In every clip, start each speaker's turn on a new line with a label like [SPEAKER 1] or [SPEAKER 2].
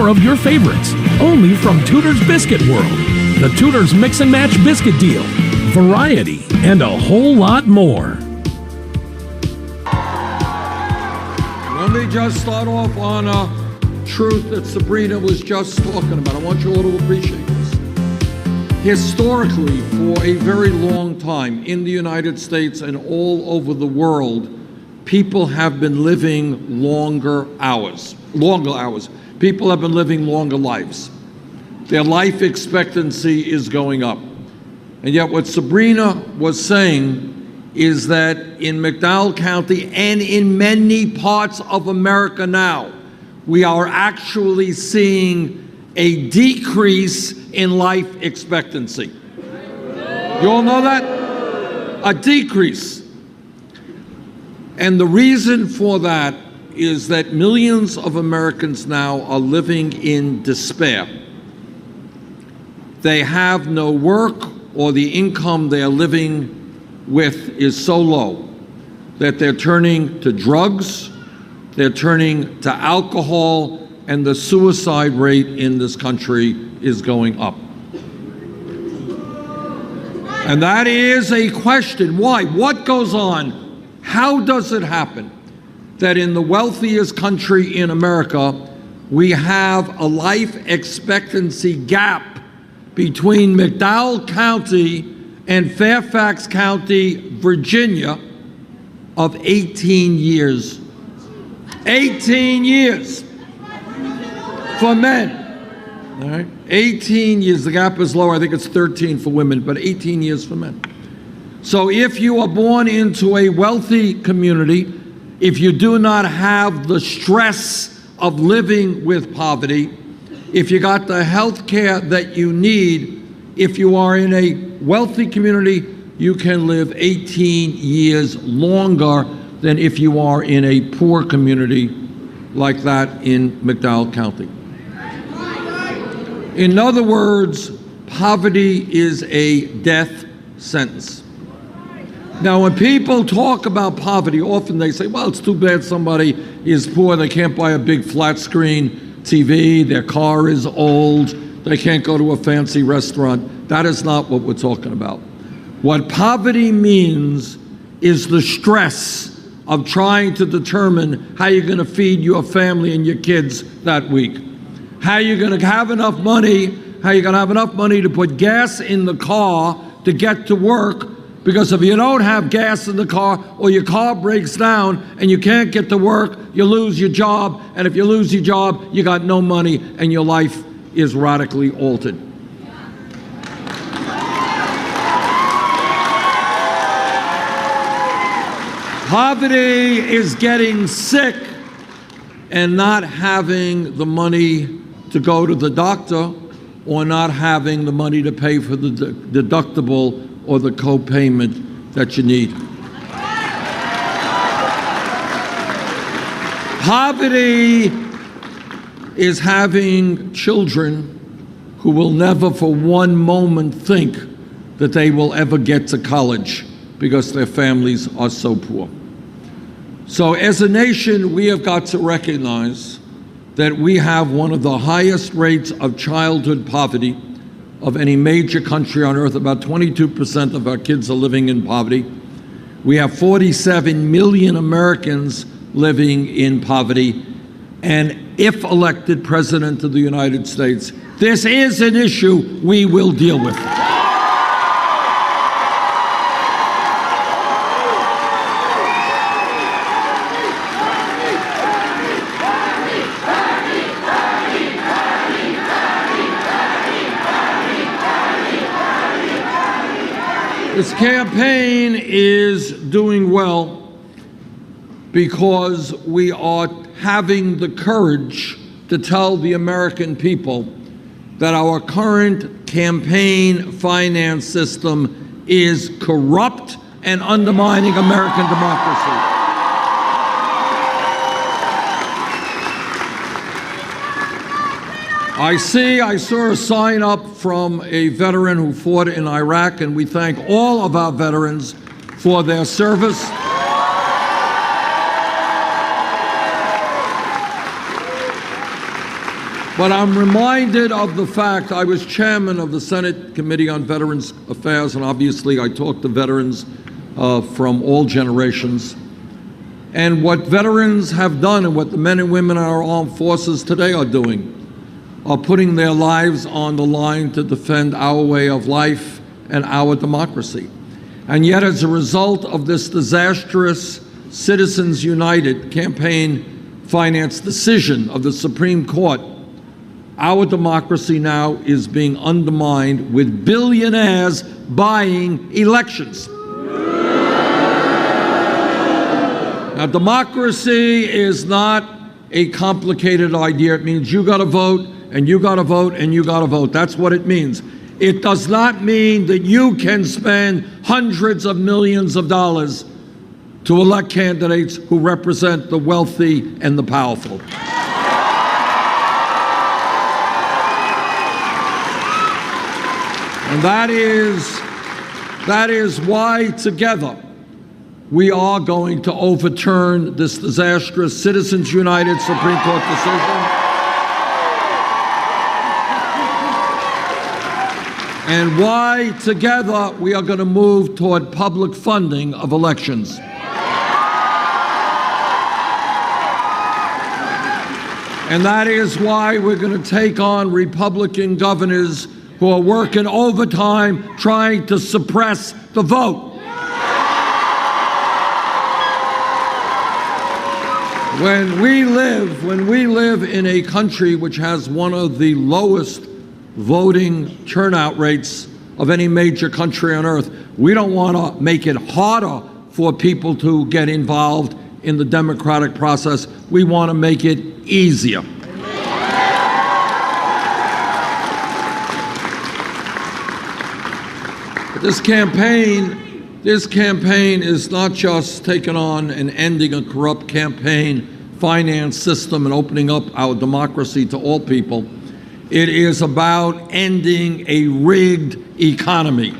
[SPEAKER 1] more of your favorites, only from Tudor's Biscuit World. The Tudor's Mix and Match Biscuit Deal, variety, and a whole lot more.
[SPEAKER 2] Let me just start off on a truth that Sabrina was just talking about. I want you all to appreciate this. Historically, for a very long time in the United States and all over the world, people have been living longer hours. People have been living longer lives. Their life expectancy is going up. And yet what Sabrina was saying is that in McDowell County and in many parts of America now, we are actually seeing a decrease in life expectancy. You all know that? A decrease. And the reason for that is that millions of Americans now are living in despair. They have no work, or the income they are living with is so low that they're turning to drugs, they're turning to alcohol, and the suicide rate in this country is going up. And that is a question. Why? What goes on? How does it happen that in the wealthiest country in America, we have a life expectancy gap between McDowell County and Fairfax County, Virginia, of 18 years. 18 years for men. All right? 18 years. The gap is lower. I think it's 13 for women, but 18 years for men. So if you are born into a wealthy community, if you do not have the stress of living with poverty, if you got the health care that you need, if you are in a wealthy community, you can live 18 years longer than if you are in a poor community like that in McDowell County. In other words, poverty is a death sentence. Now, when people talk about poverty, often they say, well, it's too bad somebody is poor, they can't buy a big flat screen TV, their car is old, they can't go to a fancy restaurant. That is not what we're talking about. What poverty means is the stress of trying to determine how you're going to feed your family and your kids that week. How you're going to have enough money, to put gas in the car to get to work, because if you don't have gas in the car or your car breaks down and you can't get to work, you lose your job, and if you lose your job, you got no money and your life is radically altered. Poverty is getting sick and not having the money to go to the doctor, or not having the money to pay for the deductible or the co-payment that you need. Poverty is having children who will never for one moment think that they will ever get to college because their families are so poor. So as a nation, we have got to recognize that we have one of the highest rates of childhood poverty of any major country on earth. About 22% of our kids are living in poverty. We have 47 million Americans living in poverty. And if elected President of the United States, this is an issue we will deal with. This campaign is doing well because we are having the courage to tell the American people that our current campaign finance system is corrupt and undermining American democracy. I saw a sign up from a veteran who fought in Iraq, and we thank all of our veterans for their service. But I'm reminded of the fact I was chairman of the Senate Committee on Veterans Affairs, and obviously I talk to veterans from all generations. And what veterans have done and what the men and women in our armed forces today are doing are putting their lives on the line to defend our way of life and our democracy. And yet, as a result of this disastrous Citizens United campaign finance decision of the Supreme Court, our democracy now is being undermined with billionaires buying elections. Now, democracy is not a complicated idea. It means you got to vote, and you got to vote, and you got to vote. That's what it means. It does not mean that you can spend hundreds of millions of dollars to elect candidates who represent the wealthy and the powerful. And that is why together we are going to overturn this disastrous Citizens United Supreme Court decision. And why together we are going to move toward public funding of elections. And that is why we're going to take on Republican governors who are working overtime trying to suppress the vote. When we live in a country which has one of the lowest voting turnout rates of any major country on earth, we don't want to make it harder for people to get involved in the democratic process. We want to make it easier. This campaign is not just taking on and ending a corrupt campaign finance system and opening up our democracy to all people. It is about ending a rigged economy.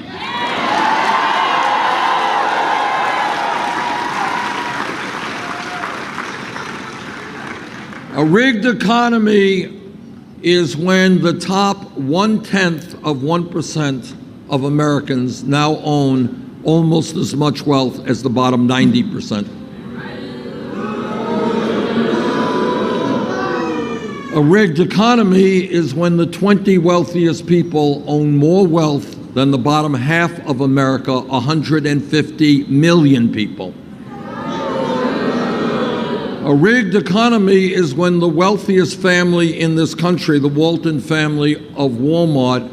[SPEAKER 2] A rigged economy is when the top 0.1% of Americans now own almost as much wealth as the bottom 90%. A rigged economy is when the 20 wealthiest people own more wealth than the bottom half of America, 150 million people. A rigged economy is when the wealthiest family in this country, the Walton family of Walmart,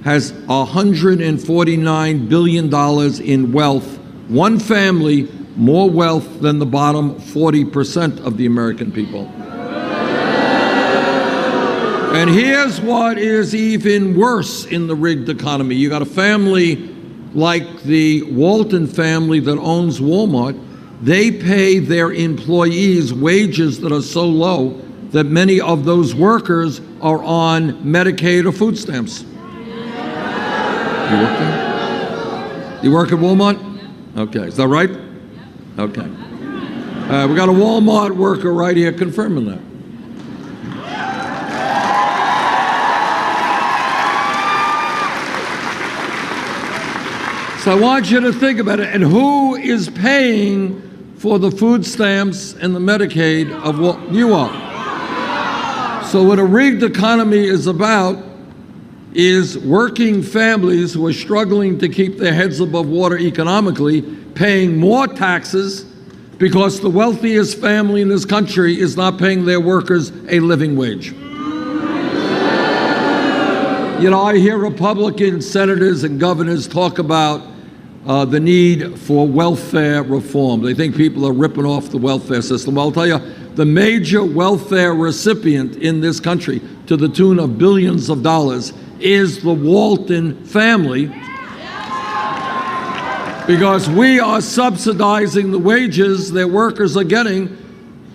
[SPEAKER 2] has $149 billion in wealth. One family, more wealth than the bottom 40% of the American people. And here's what is even worse in the rigged economy. You got a family like the Walton family that owns Walmart. They pay their employees wages that are so low that many of those workers are on Medicaid or food stamps. You work there? You work at Walmart? Okay, is that right? Okay. We got a Walmart worker right here confirming that. So I want you to think about it. And who is paying for the food stamps and the Medicaid of what you are? So what a rigged economy is about is working families who are struggling to keep their heads above water economically, paying more taxes because the wealthiest family in this country is not paying their workers a living wage. You know, I hear Republican senators and governors talk about the need for welfare reform. They think people are ripping off the welfare system. Well, I'll tell you, the major welfare recipient in this country, to the tune of billions of dollars, is the Walton family, because we are subsidizing the wages their workers are getting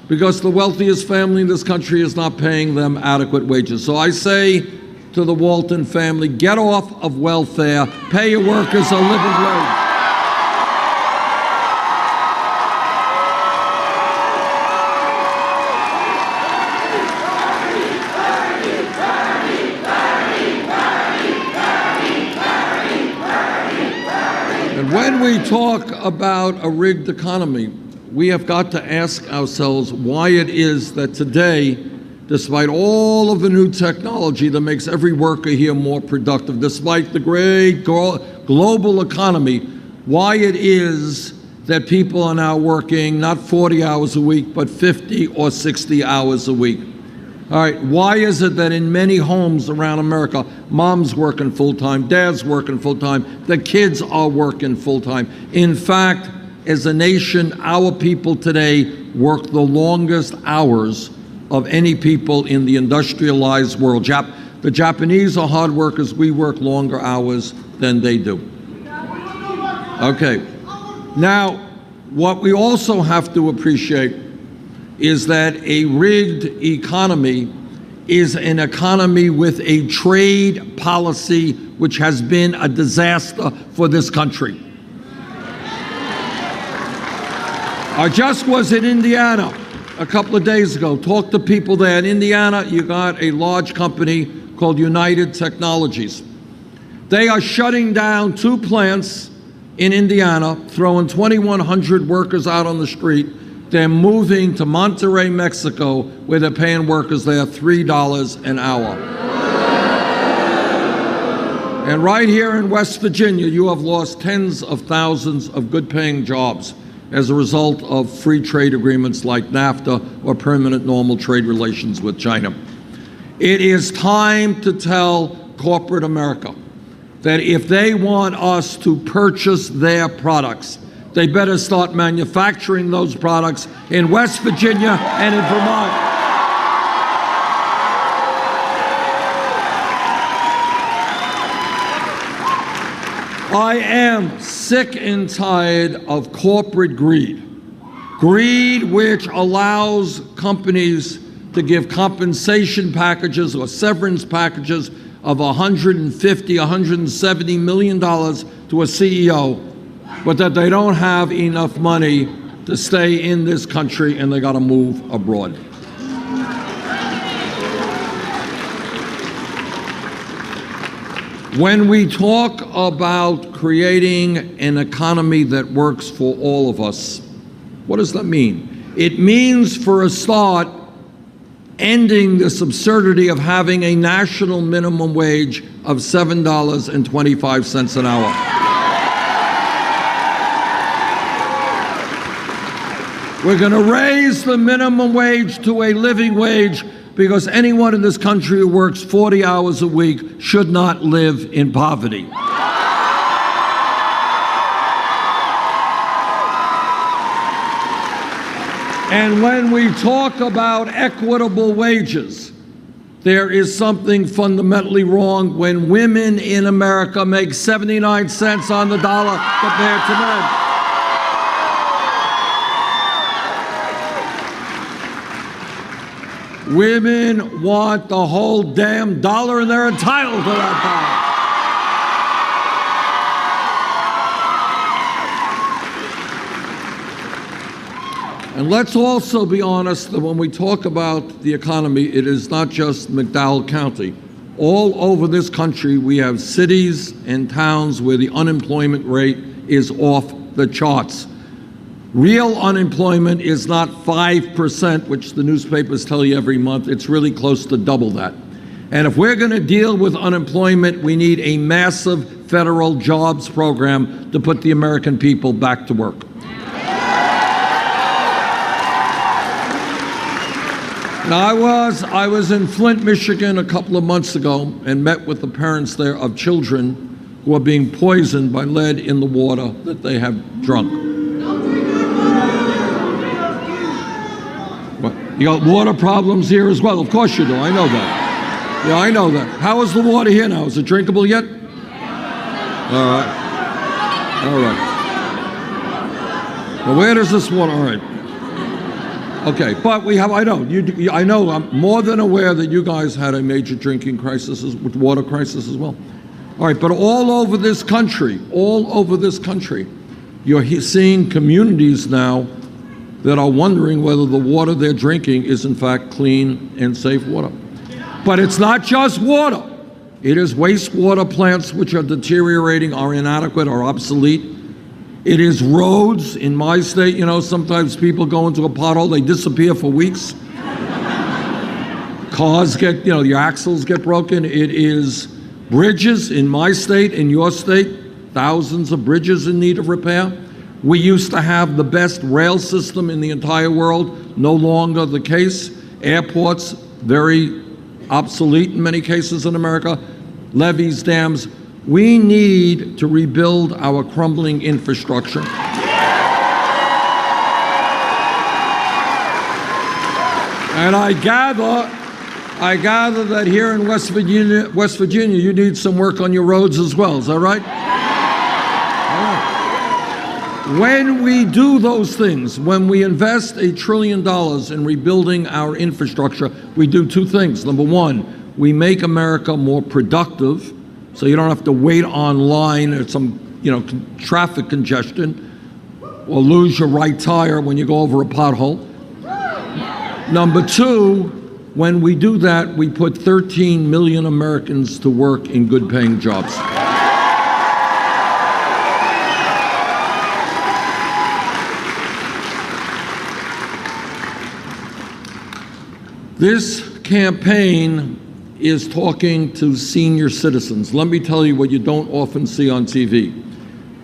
[SPEAKER 2] because the wealthiest family in this country is not paying them adequate wages. So I say to the Walton family, get off of welfare, pay your workers a living wage. When we talk about a rigged economy, we have got to ask ourselves why it is that today, despite all of the new technology that makes every worker here more productive, despite the great global economy, why it is that people are now working not 40 hours a week, but 50 or 60 hours a week. All right, why is it that in many homes around America, mom's working full-time, dad's working full-time, the kids are working full-time? In fact, as a nation, our people today work the longest hours of any people in the industrialized world. The Japanese are hard workers. We work longer hours than they do. Okay. Now, what we also have to appreciate is that a rigged economy is an economy with a trade policy which has been a disaster for this country. I just was in Indiana a couple of days ago, talked to people there. In Indiana, you got a large company called United Technologies. They are shutting down 2 plants in Indiana, throwing 2,100 workers out on the street. They're moving to Monterrey, Mexico, where they're paying workers there $3 an hour. And right here in West Virginia, you have lost tens of thousands of good-paying jobs as a result of free trade agreements like NAFTA or permanent normal trade relations with China. It is time to tell corporate America that if they want us to purchase their products, they better start manufacturing those products in West Virginia and in Vermont. I am sick and tired of corporate greed. Greed which allows companies to give compensation packages or severance packages of $150, $170 million to a CEO, but that they don't have enough money to stay in this country and they got to move abroad. When we talk about creating an economy that works for all of us, what does that mean? It means, for a start, ending this absurdity of having a national minimum wage of $7.25 an hour. We're going to raise the minimum wage to a living wage because anyone in this country who works 40 hours a week should not live in poverty. And when we talk about equitable wages, there is something fundamentally wrong when women in America make 79 cents on the dollar compared to men. Women want the whole damn dollar and they're entitled to that dollar. And let's also be honest that when we talk about the economy, it is not just McDowell County. All over this country, we have cities and towns where the unemployment rate is off the charts. Real unemployment is not 5%, which the newspapers tell you every month. It's really close to double that. And if we're going to deal with unemployment, we need a massive federal jobs program to put the American people back to work. Now, I was in Flint, Michigan a couple of months ago and met with the parents there of children who are being poisoned by lead in the water that they have drunk. What? You got water problems here as well? Of course you do, I know that. Yeah, I know that. How is the water here now? Is it drinkable yet? All right. All right. Now, where does this water, all right. Okay, but we have, I know I'm more than aware that you guys had a major drinking crisis, with water crisis as well. All right, but all over this country, you're seeing communities now that are wondering whether the water they're drinking is in fact clean and safe water. But it's not just water. It is wastewater plants which are deteriorating, are inadequate, are obsolete. It is roads in my state. You know, sometimes people go into a pothole, they disappear for weeks. Cars get, your axles get broken. It is bridges in my state, in your state, thousands of bridges in need of repair. We used to have the best rail system in the entire world, no longer the case. Airports, very obsolete in many cases in America. Levees, dams. We need to rebuild our crumbling infrastructure. And I gather that here in West Virginia, you need some work on your roads as well. Is that right? When we do those things, when we invest $1 trillion in rebuilding our infrastructure, we do two things. Number one, we make America more productive, so you don't have to wait online at some, traffic congestion or lose your right tire when you go over a pothole. Number two, when we do that, we put 13 million Americans to work in good-paying jobs. This campaign is talking to senior citizens. Let me tell you what you don't often see on TV.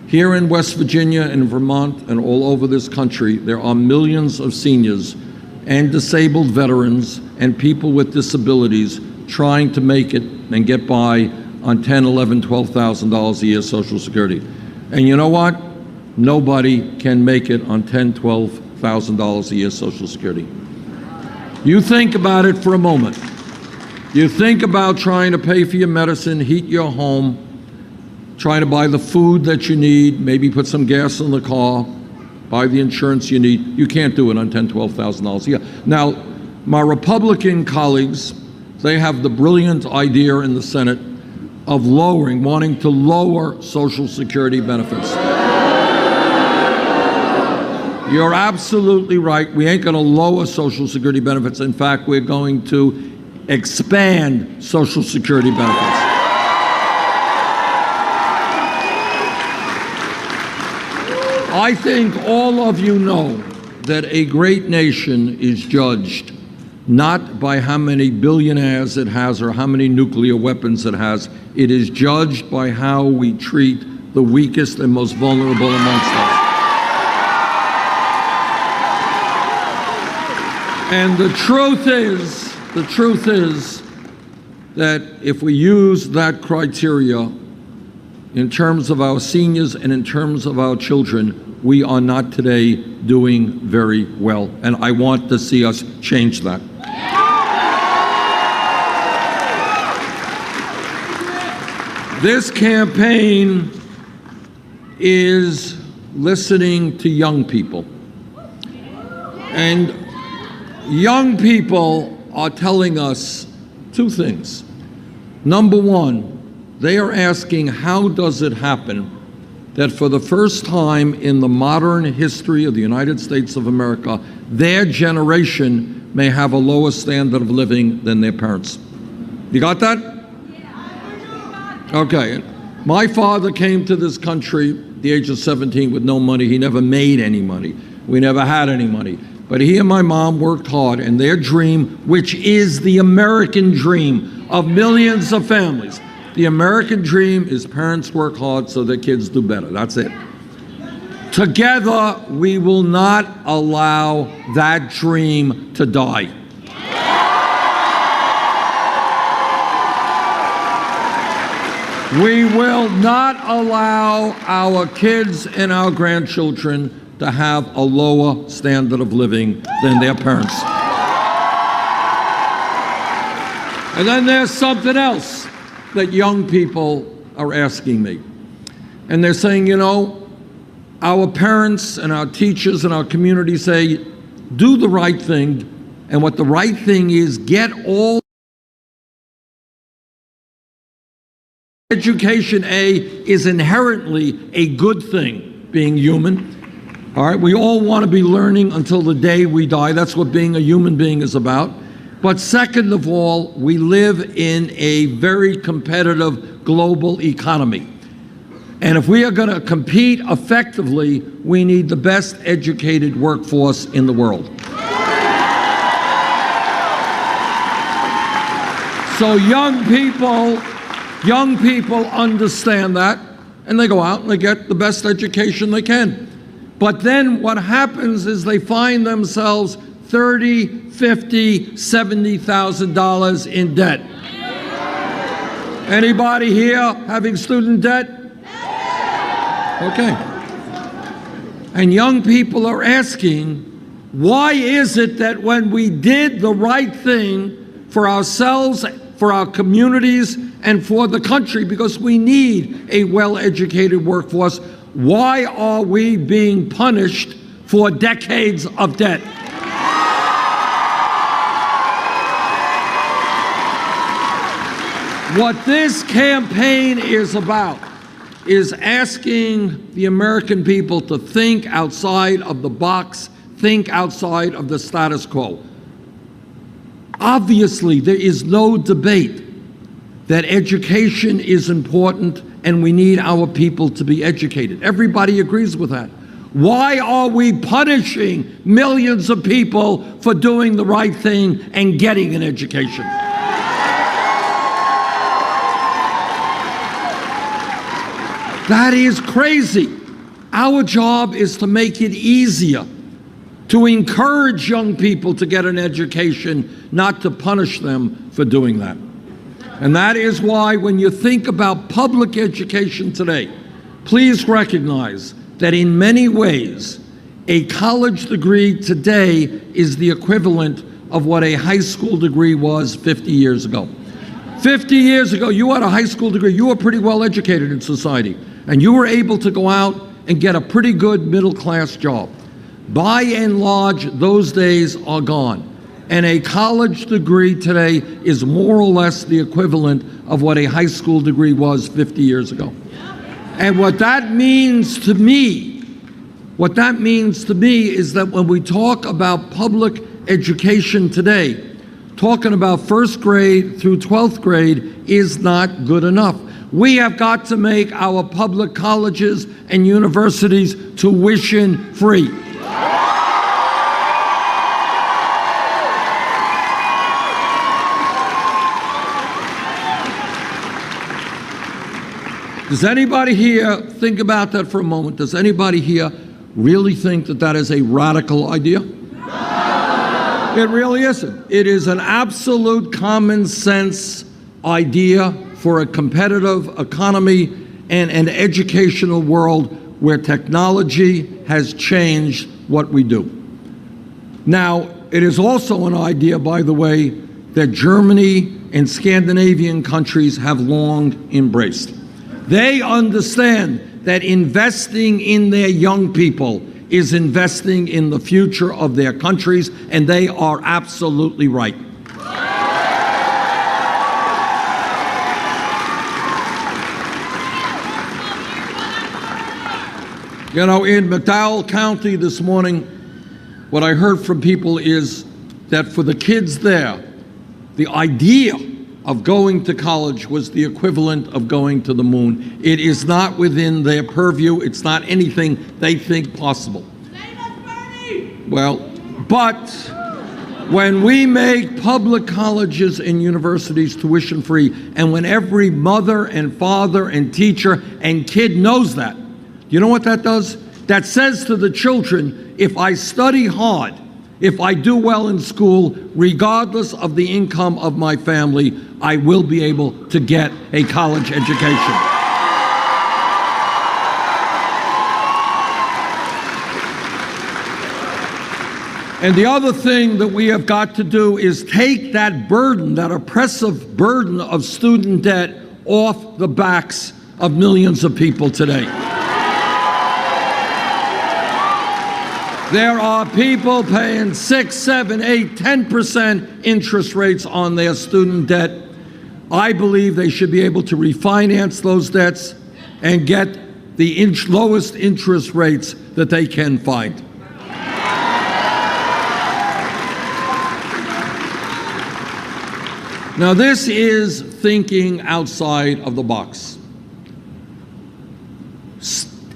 [SPEAKER 2] Here in West Virginia and Vermont and all over this country, there are millions of seniors and disabled veterans and people with disabilities trying to make it and get by on $10,000, $11,000, $12,000 a year Social Security. And you know what? Nobody can make it on $10,000, $12,000 a year Social Security. You think about it for a moment. You think about trying to pay for your medicine, heat your home, trying to buy the food that you need, maybe put some gas in the car, buy the insurance you need. You can't do it on $10,000, $12,000 a year. Now, my Republican colleagues, they have the brilliant idea in the Senate of wanting to lower Social Security benefits. You're absolutely right. We ain't going to lower Social Security benefits. In fact, we're going to expand Social Security benefits. I think all of you know that a great nation is judged not by how many billionaires it has or how many nuclear weapons it has. It is judged by how we treat the weakest and most vulnerable amongst us. And the truth is that if we use that criteria in terms of our seniors and in terms of our children, we are not today doing very well. And I want to see us change that. This campaign is listening to young people. And young people are telling us two things. Number one, they are asking, how does it happen that for the first time in the modern history of the United States of America, their generation may have a lower standard of living than their parents? You got that? Okay. My father came to this country at the age of 17 with no money. He never made any money. We never had any money. But he and my mom worked hard, and their dream, which is the American dream of millions of families, the American dream is parents work hard so their kids do better. That's it. Together, we will not allow that dream to die. We will not allow our kids and our grandchildren to have a lower standard of living than their parents. And then there's something else that young people are asking me. And they're saying, our parents and our teachers and our community say, do the right thing. And what the right thing is, get all education, is inherently a good thing, being human. All right, we all want to be learning until the day we die. That's what being a human being is about. But second of all, we live in a very competitive global economy. And if we are going to compete effectively, we need the best educated workforce in the world. So young people understand that, and they go out and they get the best education they can. But then what happens is they find themselves $30,000, $50,000, $70,000 in debt. Anybody here having student debt? Okay. And young people are asking, why is it that when we did the right thing for ourselves, for our communities, and for the country, because we need a well-educated workforce, why are we being punished for decades of debt? What this campaign is about is asking the American people to think outside of the box, think outside of the status quo. Obviously, there is no debate that education is important and we need our people to be educated. Everybody agrees with that. Why are we punishing millions of people for doing the right thing and getting an education? That is crazy. Our job is to make it easier, to encourage young people to get an education, not to punish them for doing that. And that is why when you think about public education today, please recognize that in many ways, a college degree today is the equivalent of what a high school degree was 50 years ago. 50 years ago, you had a high school degree, you were pretty well educated in society, and you were able to go out and get a pretty good middle-class job. By and large, those days are gone. And a college degree today is more or less the equivalent of what a high school degree was 50 years ago. And what that means to me is that when we talk about public education today, talking about first grade through 12th grade is not good enough. We have got to make our public colleges and universities tuition free. Does anybody here think about that for a moment? Does anybody here really think that that is a radical idea? It really isn't. It is an absolute common sense idea for a competitive economy and an educational world where technology has changed what we do. Now, it is also an idea, by the way, that Germany and Scandinavian countries have long embraced. They understand that investing in their young people is investing in the future of their countries, and they are absolutely right. You know, in McDowell County this morning, what I heard from people is that for the kids there, the idea of going to college was the equivalent of going to the moon. It is not within their purview. It's not anything they think possible. Well, but when we make public colleges and universities tuition free, and when every mother and father and teacher and kid knows that, you know what that does? That says to the children, if I study hard, if I do well in school, regardless of the income of my family, I will be able to get a college education. And the other thing that we have got to do is take that burden, that oppressive burden of student debt off the backs of millions of people today. There are people paying 6, 7, 8, 10% interest rates on their student debt. I believe they should be able to refinance those debts and get the lowest interest rates that they can find. Now, this is thinking outside of the box.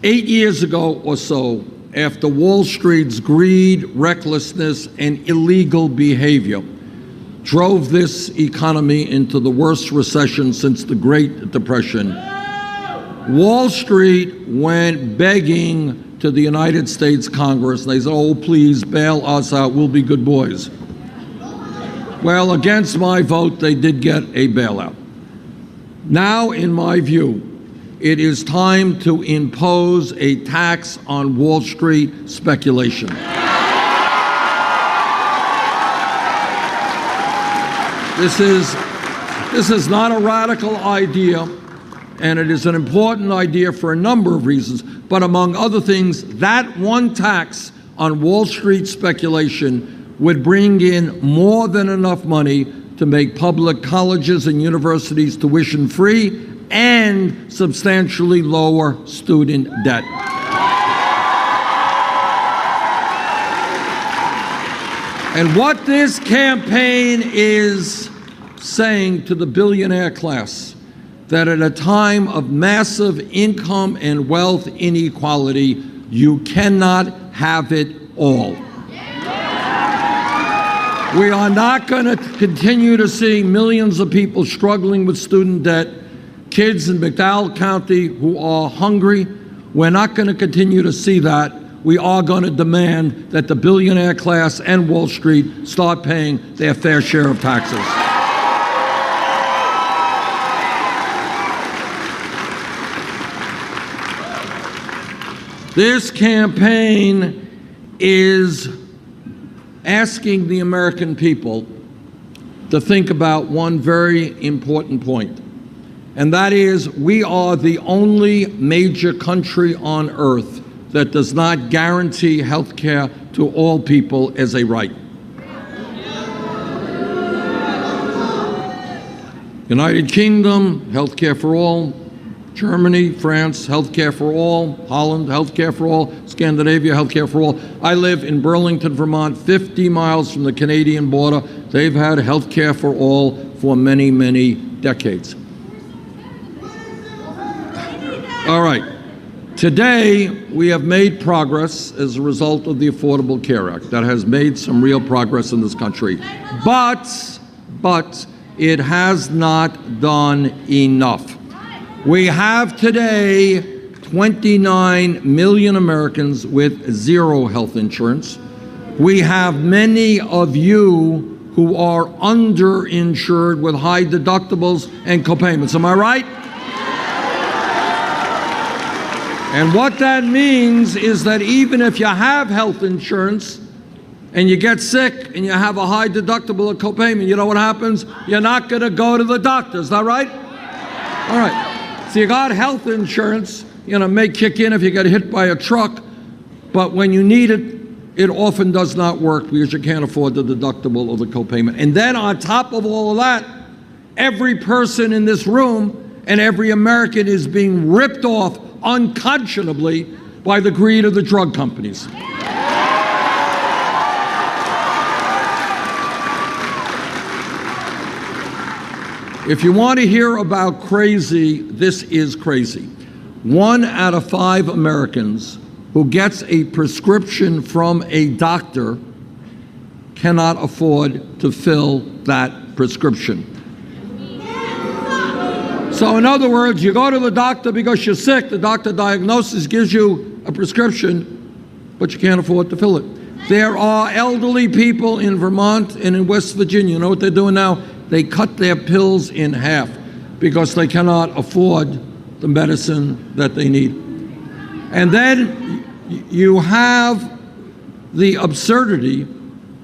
[SPEAKER 2] 8 years ago or so, after Wall Street's greed, recklessness, and illegal behavior drove this economy into the worst recession since the Great Depression, Wall Street went begging to the United States Congress. They said, oh, please bail us out, we'll be good boys. Well, against my vote, they did get a bailout. Now, in my view, it is time to impose a tax on Wall Street speculation. This is not a radical idea, and it is an important idea for a number of reasons. But among other things, that one tax on Wall Street speculation would bring in more than enough money to make public colleges and universities tuition-free and substantially lower student debt. And what this campaign is saying to the billionaire class, that at a time of massive income and wealth inequality, you cannot have it all. We are not going to continue to see millions of people struggling with student debt, kids in McDowell County who are hungry. We're not going to continue to see that. We are going to demand that the billionaire class and Wall Street start paying their fair share of taxes. This campaign is asking the American people to think about one very important point, and that is we are the only major country on earth that does not guarantee health care to all people as a right. United Kingdom, health care for all. Germany, France, health care for all. Holland, health care for all. Scandinavia, health care for all. I live in Burlington, Vermont, 50 miles from the Canadian border. They've had health care for all for many, many decades. All right. Today, we have made progress as a result of the Affordable Care Act. That has made some real progress in this country. But it has not done enough. We have today 29 million Americans with zero health insurance. We have many of you who are underinsured with high deductibles and copayments. Am I right? And what that means is that even if you have health insurance and you get sick and you have a high deductible or copayment, you know what happens? You're not going to go to the doctor. Is that right? All right. So you got health insurance, may kick in if you get hit by a truck, but when you need it, it often does not work because you can't afford the deductible or the copayment. And then on top of all of that, every person in this room and every American is being ripped off unconscionably by the greed of the drug companies. If you want to hear about crazy, this is crazy. 1 out of 5 Americans who gets a prescription from a doctor cannot afford to fill that prescription. So in other words, you go to the doctor because you're sick, the doctor diagnoses, gives you a prescription, but you can't afford to fill it. There are elderly people in Vermont and in West Virginia. You know what they're doing now? They cut their pills in half because they cannot afford the medicine that they need. And then you have the absurdity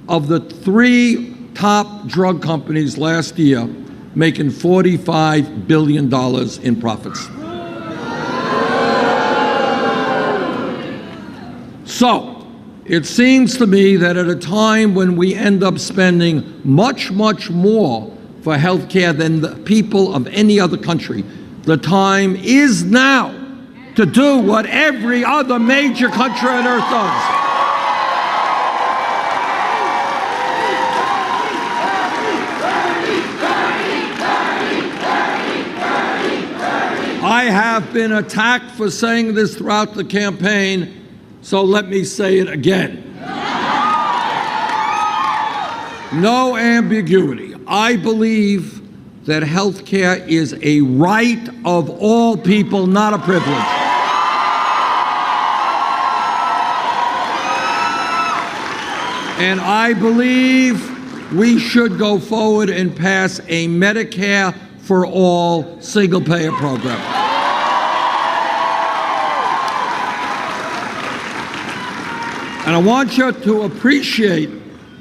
[SPEAKER 2] of the 3 top drug companies last year making $45 billion in profits. So, it seems to me that at a time when we end up spending much, much more for health care than the people of any other country, the time is now to do what every other major country on earth does. I have been attacked for saying this throughout the campaign, so let me say it again. No ambiguity. I believe that health care is a right of all people, not a privilege. And I believe we should go forward and pass a Medicare for all single-payer program. And I want you to appreciate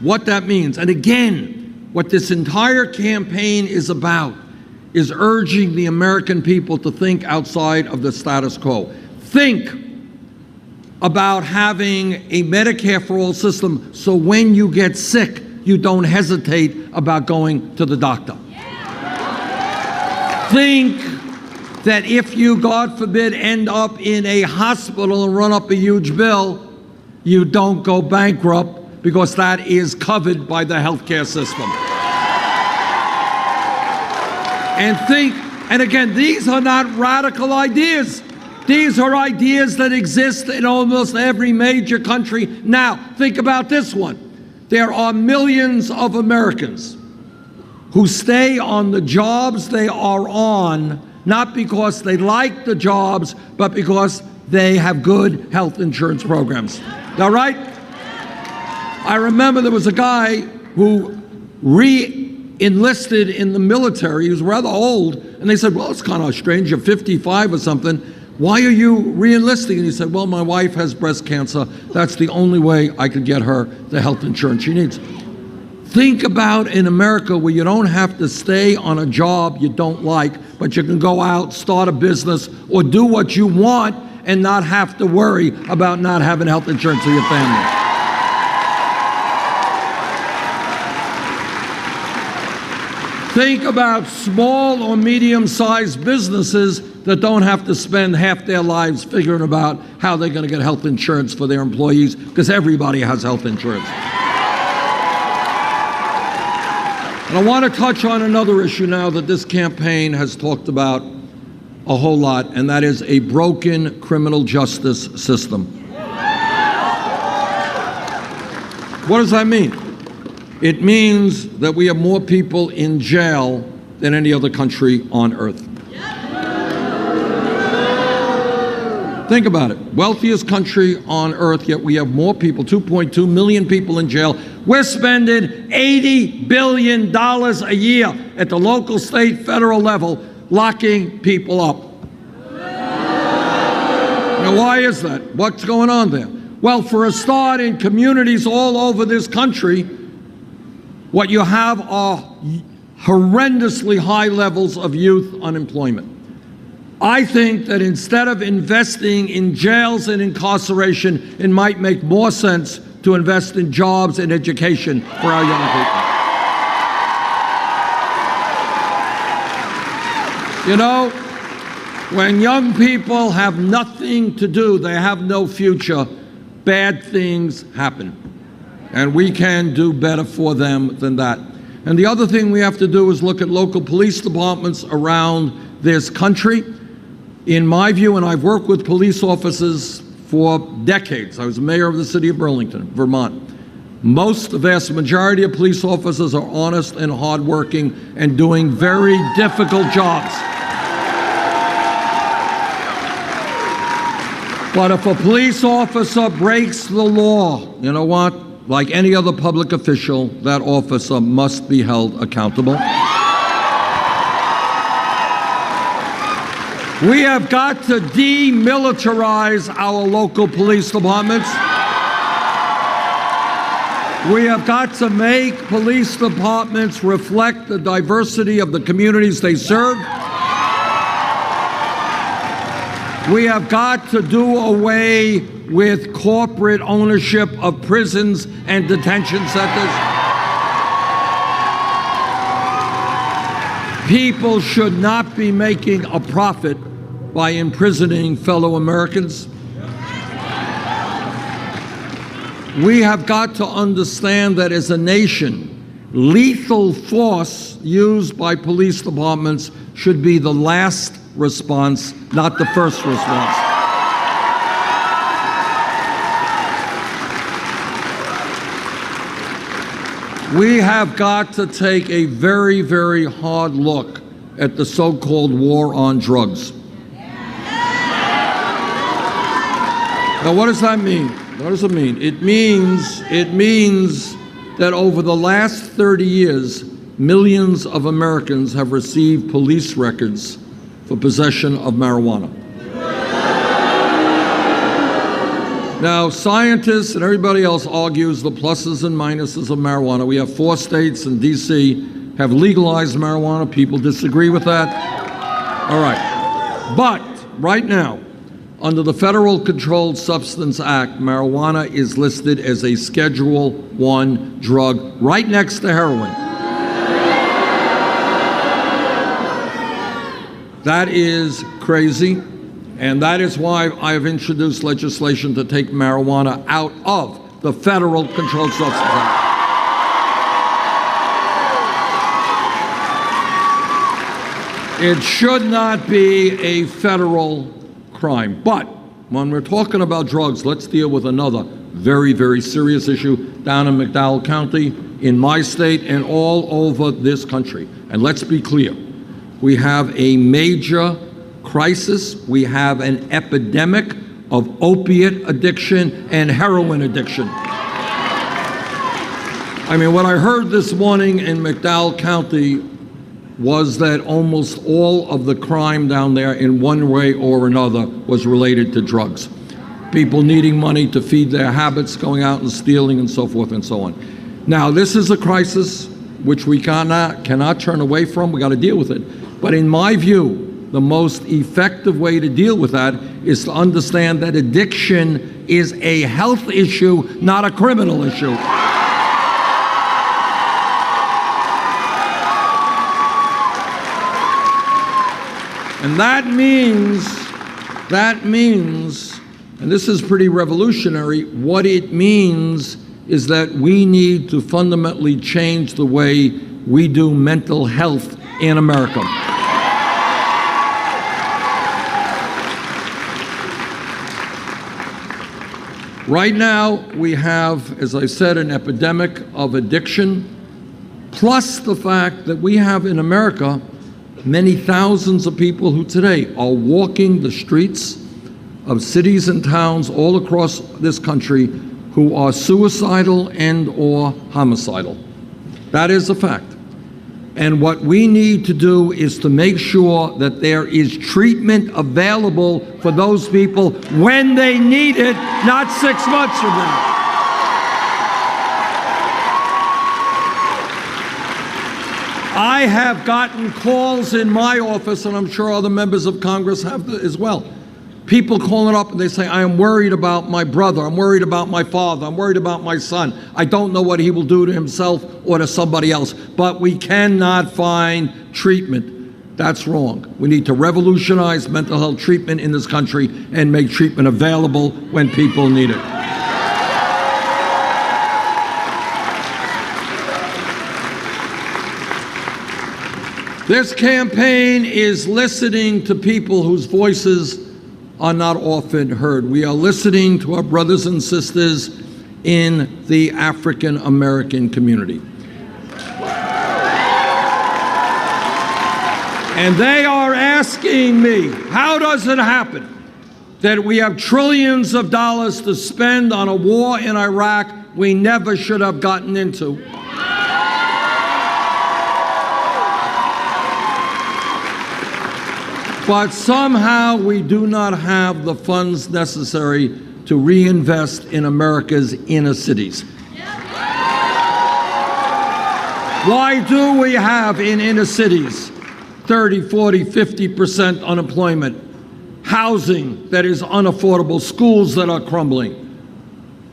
[SPEAKER 2] what that means. And again, what this entire campaign is about is urging the American people to think outside of the status quo. Think about having a Medicare for all system so when you get sick, you don't hesitate about going to the doctor. Think that if you, God forbid, end up in a hospital and run up a huge bill, you don't go bankrupt because that is covered by the healthcare system. And think, and again, these are not radical ideas. These are ideas that exist in almost every major country. Now, think about this one. There are millions of Americans who stay on the jobs they are on, not because they like the jobs, but because they have good health insurance programs. All right? I remember there was a guy who re-enlisted in the military. He was rather old, and they said, well, it's kind of strange, you're 55 or something. Why are you re-enlisting? And he said, well, my wife has breast cancer. That's the only way I could get her the health insurance she needs. Think about in America where you don't have to stay on a job you don't like, but you can go out, start a business, or do what you want and not have to worry about not having health insurance for your family. Think about small or medium-sized businesses that don't have to spend half their lives figuring about how they're going to get health insurance for their employees, because everybody has health insurance. And I want to touch on another issue now that this campaign has talked about a whole lot, and that is a broken criminal justice system. What does that mean? It means that we have more people in jail than any other country on earth. Think about it. Wealthiest country on earth, yet we have more people, 2.2 million people in jail. We're spending $80 billion a year at the local, state, federal level locking people up. Now, why is that? What's going on there? Well, for a start, in communities all over this country, what you have are horrendously high levels of youth unemployment. I think that instead of investing in jails and incarceration, it might make more sense to invest in jobs and education for our young people. You know, when young people have nothing to do, they have no future, bad things happen. And we can do better for them than that. And the other thing we have to do is look at local police departments around this country. In my view, and I've worked with police officers for decades. I was mayor of the city of Burlington, Vermont. The vast majority of police officers are honest and hardworking and doing very difficult jobs. But if a police officer breaks the law, you know what? Like any other public official, that officer must be held accountable. We have got to demilitarize our local police departments. We have got to make police departments reflect the diversity of the communities they serve. We have got to do away with corporate ownership of prisons and detention centers. People should not be making a profit by imprisoning fellow Americans. We have got to understand that as a nation, lethal force used by police departments should be the last response, not the first response. We have got to take a very, very hard look at the so-called war on drugs. Now, what does that mean? What does it mean? It means that over the last 30 years, millions of Americans have received police records for possession of marijuana. Now, scientists and everybody else argues the pluses and minuses of marijuana. We have 4 states and D.C. have legalized marijuana. People disagree with that. All right. But right now, under the Federal Controlled Substance Act, marijuana is listed as a Schedule I drug right next to heroin. That is crazy. And that is why I have introduced legislation to take marijuana out of the Federal Controlled Substance Act. It should not be a federal crime. But when we're talking about drugs, let's deal with another very, very serious issue down in McDowell County, in my state, and all over this country. And let's be clear, we have a major crisis. We have an epidemic of opiate addiction and heroin addiction. I mean, what I heard this morning in McDowell County was that almost all of the crime down there in one way or another was related to drugs. People needing money to feed their habits, going out and stealing and so forth and so on. Now, this is a crisis which we cannot turn away from. We got to deal with it. But in my view, the most effective way to deal with that is to understand that addiction is a health issue, not a criminal issue. And that means, and this is pretty revolutionary, what it means is that we need to fundamentally change the way we do mental health in America. Right now, we have, as I said, an epidemic of addiction, plus the fact that we have in America many thousands of people who today are walking the streets of cities and towns all across this country who are suicidal and or homicidal. That is a fact. And what we need to do is to make sure that there is treatment available for those people when they need it, not 6 months from now. I have gotten calls in my office, and I'm sure other members of Congress have as well. People calling up and they say, I am worried about my brother, I'm worried about my father, I'm worried about my son. I don't know what he will do to himself or to somebody else, but we cannot find treatment. That's wrong. We need to revolutionize mental health treatment in this country and make treatment available when people need it. This campaign is listening to people whose voices are not often heard. We are listening to our brothers and sisters in the African American community. And they are asking me, how does it happen that we have trillions of dollars to spend on a war in Iraq we never should have gotten into? But somehow we do not have the funds necessary to reinvest in America's inner cities. Why do we have in inner cities 30, 40, 50% unemployment, housing that is unaffordable, schools that are crumbling?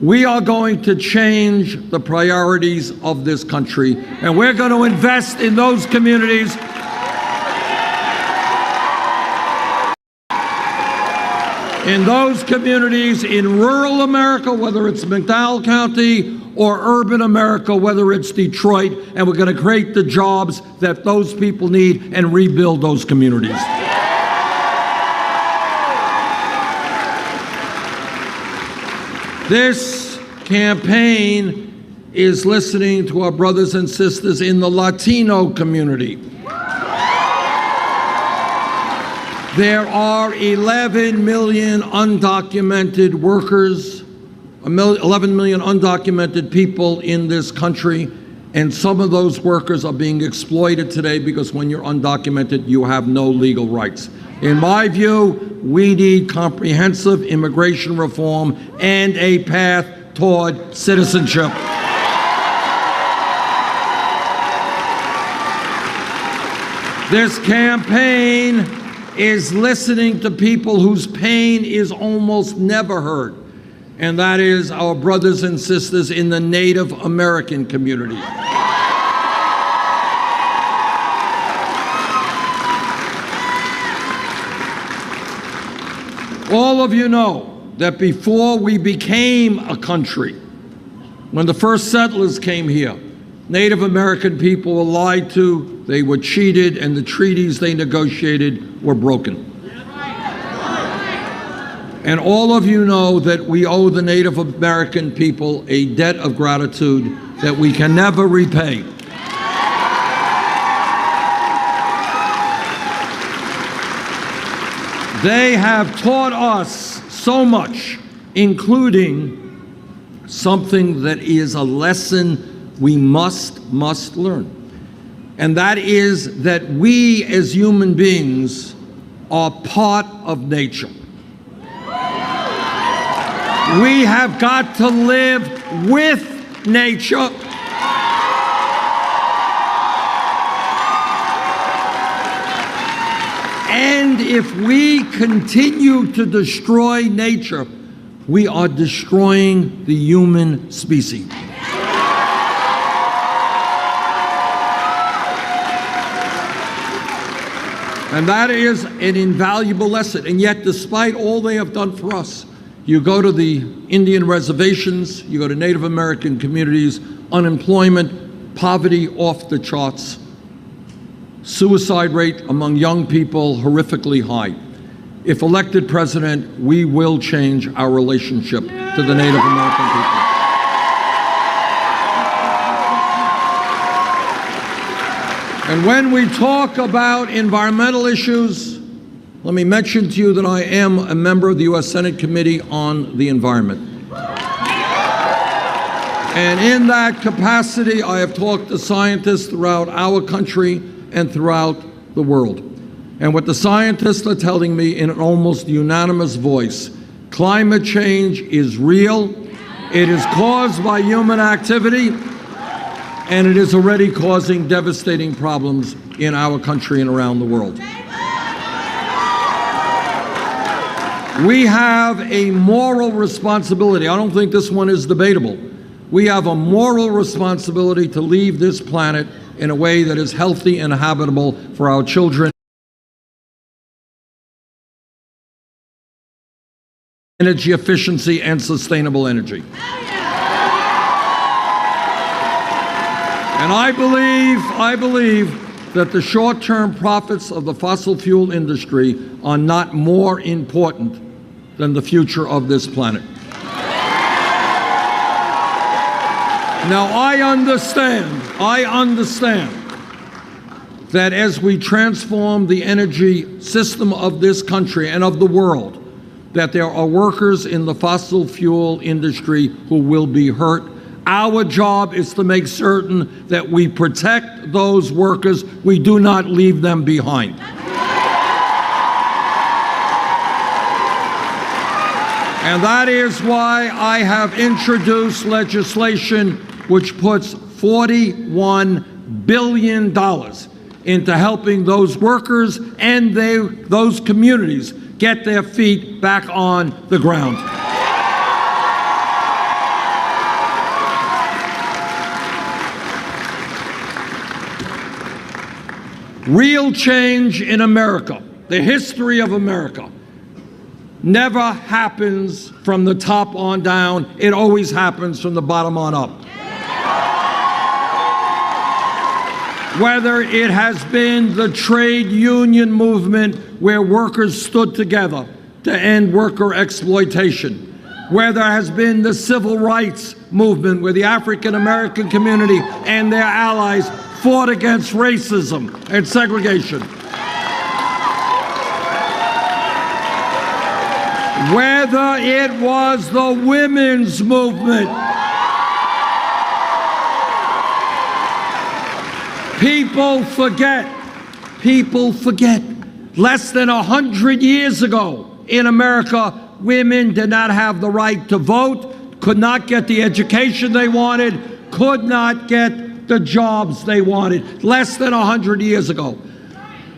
[SPEAKER 2] We are going to change the priorities of this country, and we're going to invest in those communities. In those communities in rural America, whether it's McDowell County or urban America, whether it's Detroit, and we're going to create the jobs that those people need and rebuild those communities. This campaign is listening to our brothers and sisters in the Latino community. There are 11 million undocumented workers, 11 million undocumented people in this country, and some of those workers are being exploited today because when you're undocumented, you have no legal rights. In my view, we need comprehensive immigration reform and a path toward citizenship. This campaign is listening to people whose pain is almost never heard, and that is our brothers and sisters in the Native American community. All of you know that before we became a country, when the first settlers came here, Native American people were lied to, they were cheated, and the treaties they negotiated were broken. And all of you know that we owe the Native American people a debt of gratitude that we can never repay. They have taught us so much, including something that is a lesson we must learn. And that is that we as human beings are part of nature. We have got to live with nature. And if we continue to destroy nature, we are destroying the human species. And that is an invaluable lesson. And yet, despite all they have done for us, you go to the Indian reservations, you go to Native American communities, unemployment, poverty off the charts, suicide rate among young people horrifically high. If elected president, we will change our relationship to the Native American people. And when we talk about environmental issues, let me mention to you that I am a member of the U.S. Senate Committee on the Environment. And in that capacity, I have talked to scientists throughout our country and throughout the world. And what the scientists are telling me in an almost unanimous voice, climate change is real, it is caused by human activity, and it is already causing devastating problems in our country and around the world. We have a moral responsibility. I don't think this one is debatable. We have a moral responsibility to leave this planet in a way that is healthy and habitable for our children. Energy efficiency and sustainable energy. And I believe that the short-term profits of the fossil fuel industry are not more important than the future of this planet. Now, I understand that as we transform the energy system of this country and of the world, that there are workers in the fossil fuel industry who will be hurt. Our job is to make certain that we protect those workers. We do not leave them behind. And that is why I have introduced legislation which puts $41 billion into helping those workers and those communities get their feet back on the ground. Real change in America, the history of America, never happens from the top on down. It always happens from the bottom on up. Whether it has been the trade union movement where workers stood together to end worker exploitation, where there has been the civil rights movement, where the African American community and their allies fought against racism and segregation. Whether it was the women's movement, people forget. Less than 100 years ago in America, women did not have the right to vote, could not get the education they wanted, could not get the jobs they wanted. Less than 100 years ago.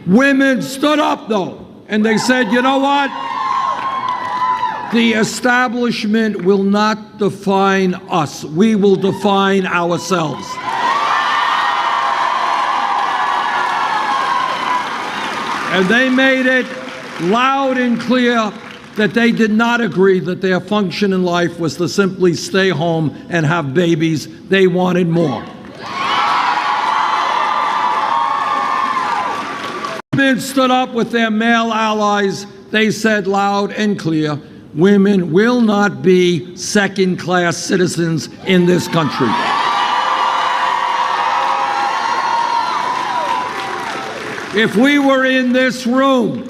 [SPEAKER 2] Women stood up, though, and they said, you know what? The establishment will not define us. We will define ourselves. And they made it loud and clear that they did not agree that their function in life was to simply stay home and have babies. They wanted more. Women stood up with their male allies. They said loud and clear, women will not be second-class citizens in this country. If we were in this room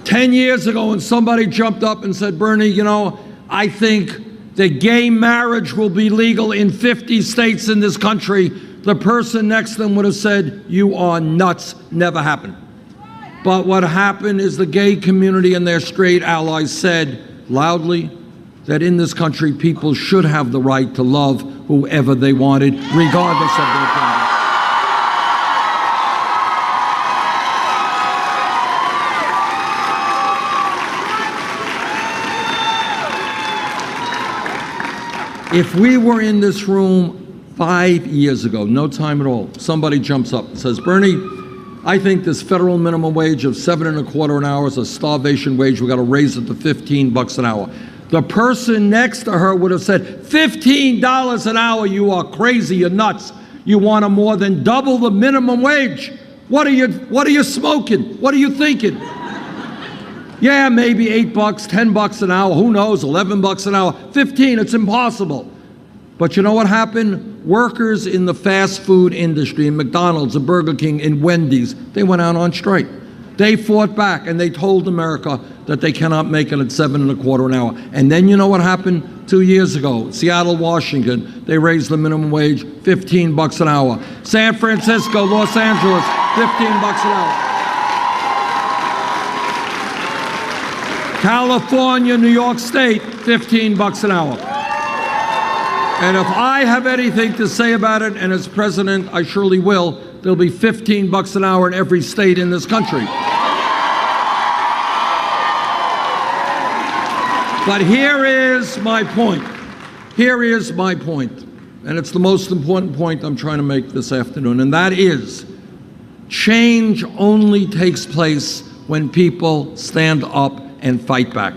[SPEAKER 2] 10 years ago and somebody jumped up and said, Bernie, you know, I think that gay marriage will be legal in 50 states in this country, the person next to them would have said, you are nuts, never happened. But what happened is the gay community and their straight allies said loudly that in this country people should have the right to love whoever they wanted, regardless of their gender. If we were in this room 5 years ago, no time at all, somebody jumps up and says, Bernie, I think this federal minimum wage of $7.25 an hour is a starvation wage. We've got to raise it to $15 an hour. The person next to her would have said, $15 an hour, you are crazy, you're nuts. You want to more than double the minimum wage. What are you smoking? What are you thinking? Yeah, maybe $8, $10 an hour, who knows, $11 an hour, 15, it's impossible. But you know what happened? Workers in the fast food industry, in McDonald's, and Burger King, and Wendy's, they went out on strike. They fought back and they told America that they cannot make it at $7.25 an hour. And then you know what happened 2 years ago? Seattle, Washington, they raised the minimum wage, $15 an hour. San Francisco, Los Angeles, $15 an hour. California, New York State, $15 an hour. And if I have anything to say about it, and as president, I surely will, there'll be $15 an hour in every state in this country. But here is my point. Here is my point. And it's the most important point I'm trying to make this afternoon, and that is, change only takes place when people stand up and fight back.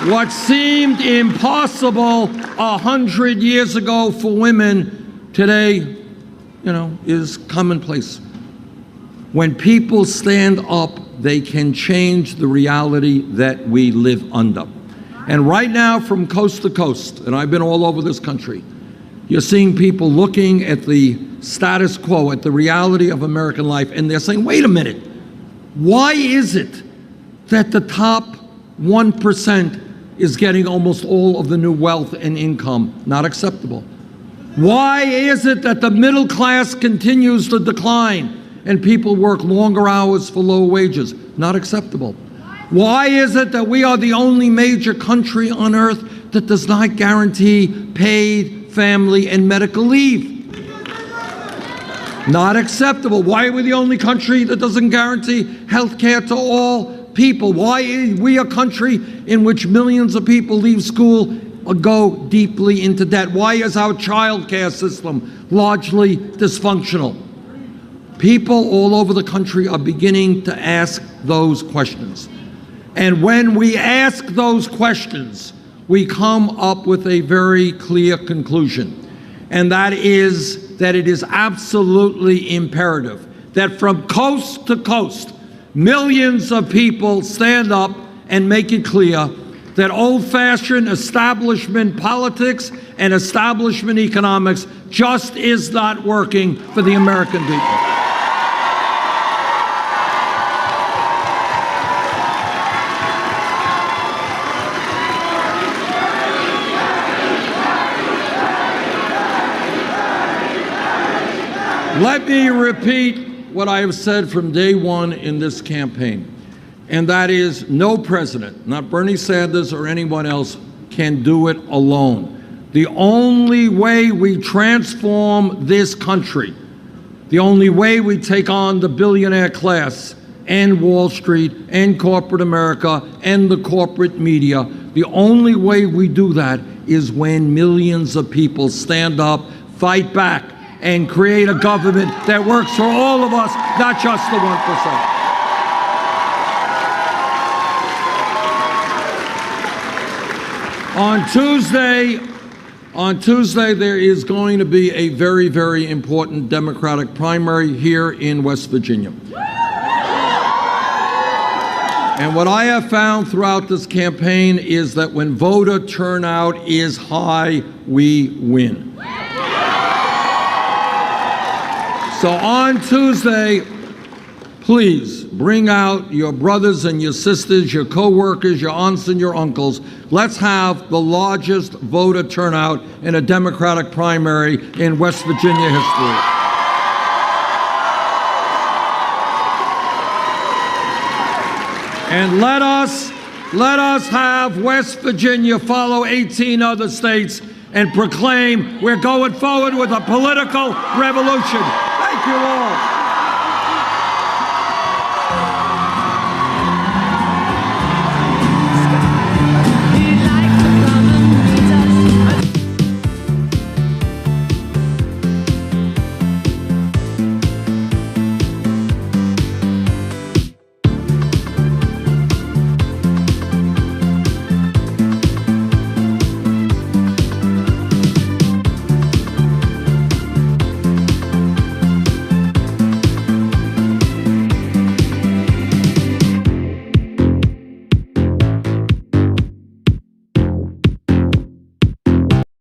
[SPEAKER 2] What seemed impossible 100 years ago for women today, is commonplace. When people stand up, they can change the reality that we live under. And right now, from coast to coast, and I've been all over this country, you're seeing people looking at the status quo, at the reality of American life, and they're saying, wait a minute, why is it that the top 1% is getting almost all of the new wealth and income? Not acceptable. Why is it that the middle class continues to decline and people work longer hours for low wages? Not acceptable. Why is it that we are the only major country on earth that does not guarantee paid family and medical leave? Not acceptable. Why are we the only country that doesn't guarantee health care to all people? Why are we a country in which millions of people leave school or go deeply into debt? Why is our child care system largely dysfunctional? People all over the country are beginning to ask those questions. And when we ask those questions, we come up with a very clear conclusion. And that is that it is absolutely imperative that from coast to coast, millions of people stand up and make it clear that old-fashioned establishment politics and establishment economics just is not working for the American people. Let me repeat what I have said from day one in this campaign, and that is no president, not Bernie Sanders or anyone else, can do it alone. The only way we transform this country, the only way we take on the billionaire class and Wall Street and corporate America and the corporate media, the only way we do that is when millions of people stand up, fight back, and create a government that works for all of us, not just the 1%. On Tuesday, there is going to be a very, very important Democratic primary here in West Virginia. And what I have found throughout this campaign is that when voter turnout is high, we win. So on Tuesday, please bring out your brothers and your sisters, your co-workers, your aunts and your uncles. Let's have the largest voter turnout in a Democratic primary in West Virginia history. And let us have West Virginia follow 18 other states and proclaim we're going forward with a political revolution. Thank you all.